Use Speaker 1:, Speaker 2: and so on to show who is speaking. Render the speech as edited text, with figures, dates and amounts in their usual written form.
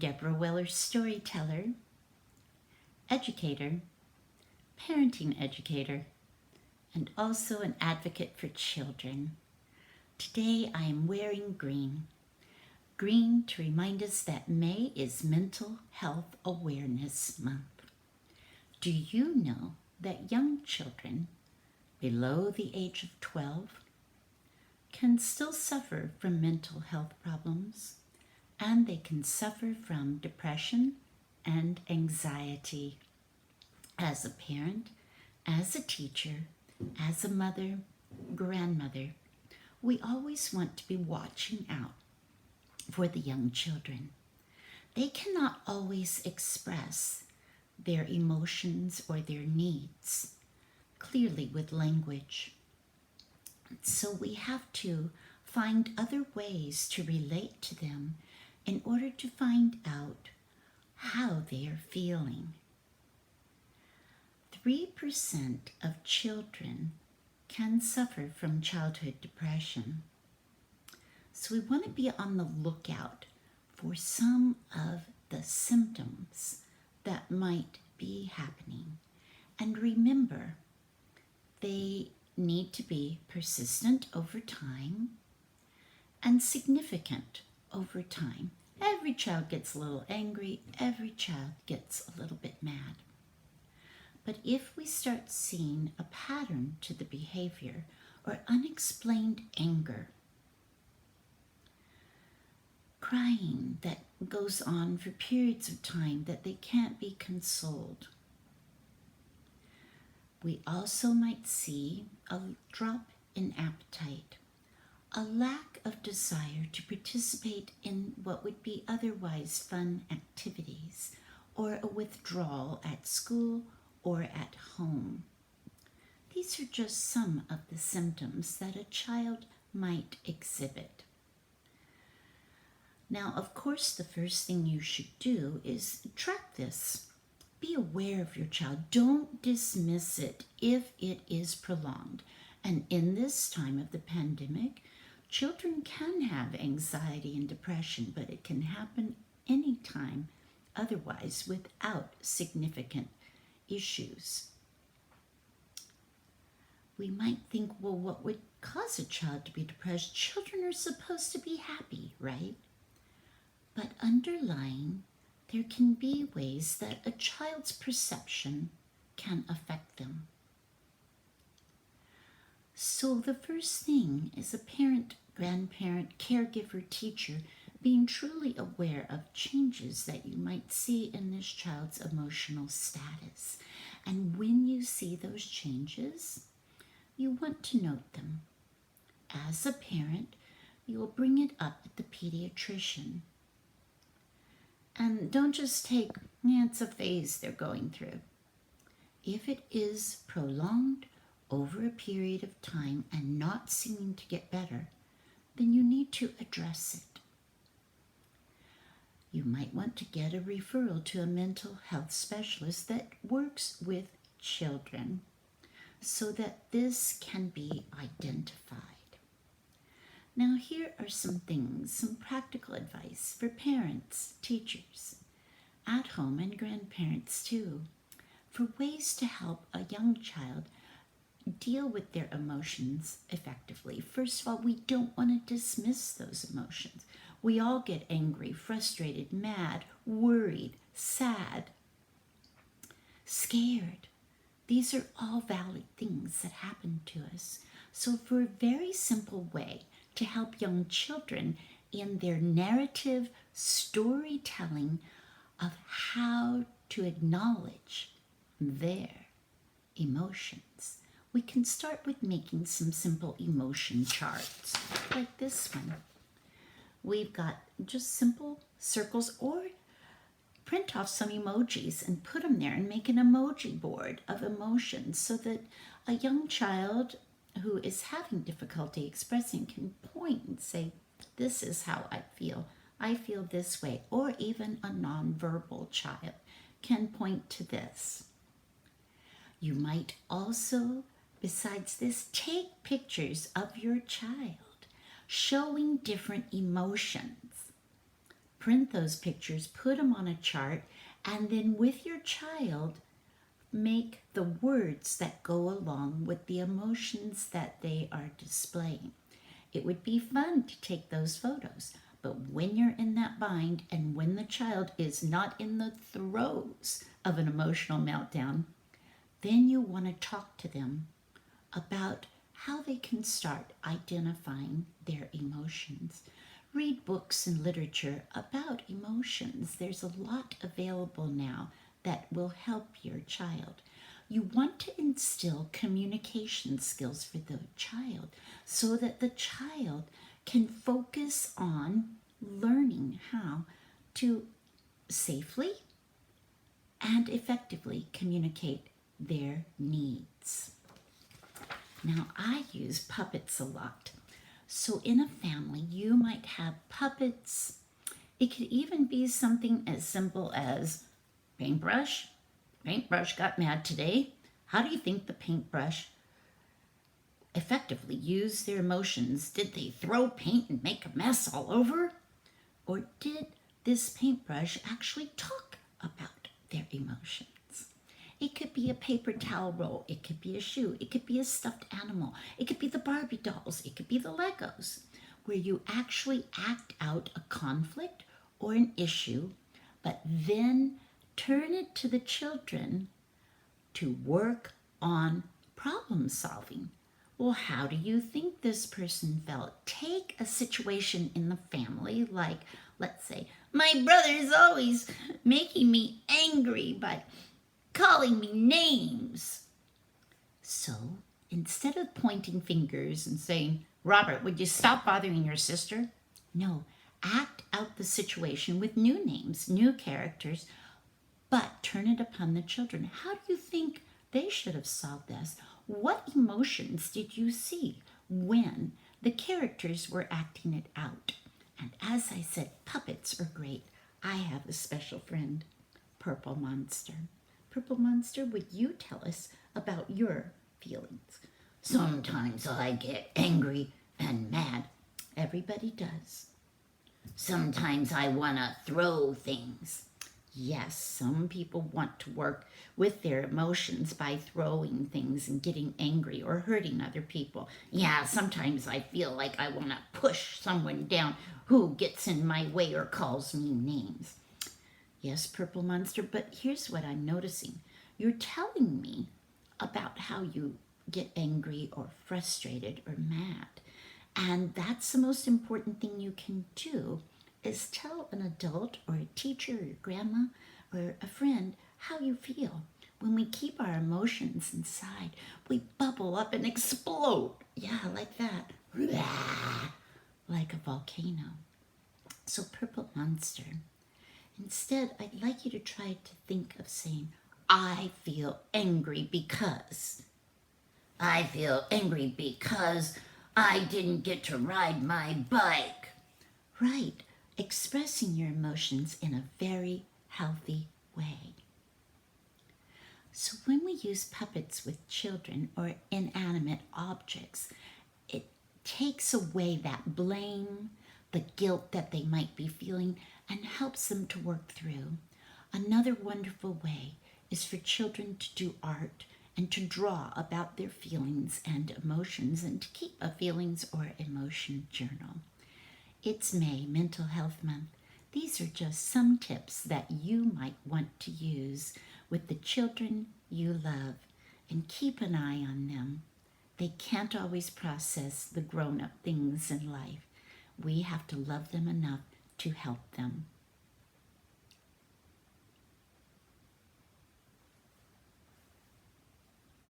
Speaker 1: Debra Weller, storyteller, educator, parenting educator, and also an advocate for children. Today I am wearing green. Green to remind us that May is Mental Health Awareness Month. Do you know that young children below the age of 12 can still suffer from mental health problems, and they can suffer from depression and anxiety? As a parent, as a teacher, as a mother, grandmother, we always want to be watching out for the young children. They cannot always express their emotions or their needs clearly with language. So we have to find other ways to relate to them in order to find out how they are feeling. 3% of children can suffer from childhood depression. So we want to be on the lookout for some of the symptoms that might be happening. And remember, they need to be persistent over time and significant over time. Every child gets a little angry. Every child gets a little bit mad. But if we start seeing a pattern to the behavior or unexplained anger, crying that goes on for periods of time that they can't be consoled, we also might see a drop in appetite, a lack of desire to participate in what would be otherwise fun activities, or a withdrawal at school or at home. These are just some of the symptoms that a child might exhibit. Now, of course, the first thing you should do is track this. Be aware of your child. Don't dismiss it if it is prolonged. And in this time of the pandemic, children can have anxiety and depression, but it can happen anytime otherwise without significant issues. We might think, well, what would cause a child to be depressed? Children are supposed to be happy, right? But underlying, there can be ways that a child's perception can affect them. So the first thing is a parent, grandparent, caregiver, teacher being truly aware of changes that you might see in this child's emotional status. And when you see those changes, you want to note them. As a parent, you will bring it up at the pediatrician. And don't just take, it's a phase they're going through. If it is prolonged over a period of time and not seeming to get better, then you need to address it. You might want to get a referral to a mental health specialist that works with children so that this can be identified. Now, here are some things, some practical advice for parents, teachers, at home, and grandparents too, for ways to help a young child deal with their emotions effectively. First of all, we don't want to dismiss those emotions. We all get angry, frustrated, mad, worried, sad, scared. These are all valid things that happen to us. So for a very simple way to help young children in their narrative storytelling of how to acknowledge their emotions, we can start with making some simple emotion charts, like this one. We've got just simple circles, or print off some emojis and put them there and make an emoji board of emotions so that a young child who is having difficulty expressing can point and say, this is how I feel this way. Or even a nonverbal child can point to this. You might also, besides this, take pictures of your child showing different emotions. print those pictures, put them on a chart, and then with your child, make the words that go along with the emotions that they are displaying. It would be fun to take those photos, but when you're in that bind and when the child is not in the throes of an emotional meltdown, then you want to talk to them about how they can start identifying their emotions. Read books and literature about emotions. There's a lot available now that will help your child. You want to instill communication skills for the child so that the child can focus on learning how to safely and effectively communicate their needs. Now, I use puppets a lot. So in a family, you might have puppets. It could even be something as simple as paintbrush. Paintbrush got mad today. How do you think the paintbrush effectively used their emotions? Did they throw paint and make a mess all over? Or did this paintbrush actually talk about their emotions? It could be a paper towel roll. It could be a shoe. It could be a stuffed animal. It could be the Barbie dolls. It could be the Legos, where you actually act out a conflict or an issue, but then turn it to the children to work on problem solving. Well, how do you think this person felt? Take a situation in the family, like, let's say, my brother's always making me angry by calling me names. So instead of pointing fingers and saying, Robert, would you stop bothering your sister? No, act out the situation with new names, new characters, but turn it upon the children. How do you think they should have solved this? What emotions did you see when the characters were acting it out? And as I said, puppets are great. I have a special friend, Purple Monster. Purple Monster, would you tell us about your feelings? Sometimes I get angry and mad. Everybody does. Sometimes I want to throw things. Yes, some people want to work with their emotions by throwing things and getting angry or hurting other people. Yeah, sometimes I feel like I want to push someone down who gets in my way or calls me names. Yes, Purple Monster, but here's what I'm noticing. You're telling me about how you get angry or frustrated or mad. And that's the most important thing you can do, is tell an adult or a teacher or your grandma or a friend how you feel. When we keep our emotions inside, we bubble up and explode. Yeah, like that. Like a volcano. So Purple Monster, instead, I'd like you to try to think of saying, I feel angry because. I feel angry because I didn't get to ride my bike. Right, expressing your emotions in a very healthy way. So when we use puppets with children or inanimate objects, it takes away that blame, the guilt that they might be feeling, and helps them to work through. Another wonderful way is for children to do art and to draw about their feelings and emotions and to keep a feelings or emotion journal. It's May, Mental Health Month. These are just some tips that you might want to use with the children you love, and keep an eye on them. They can't always process the grown-up things in life. We have to love them enough to help them.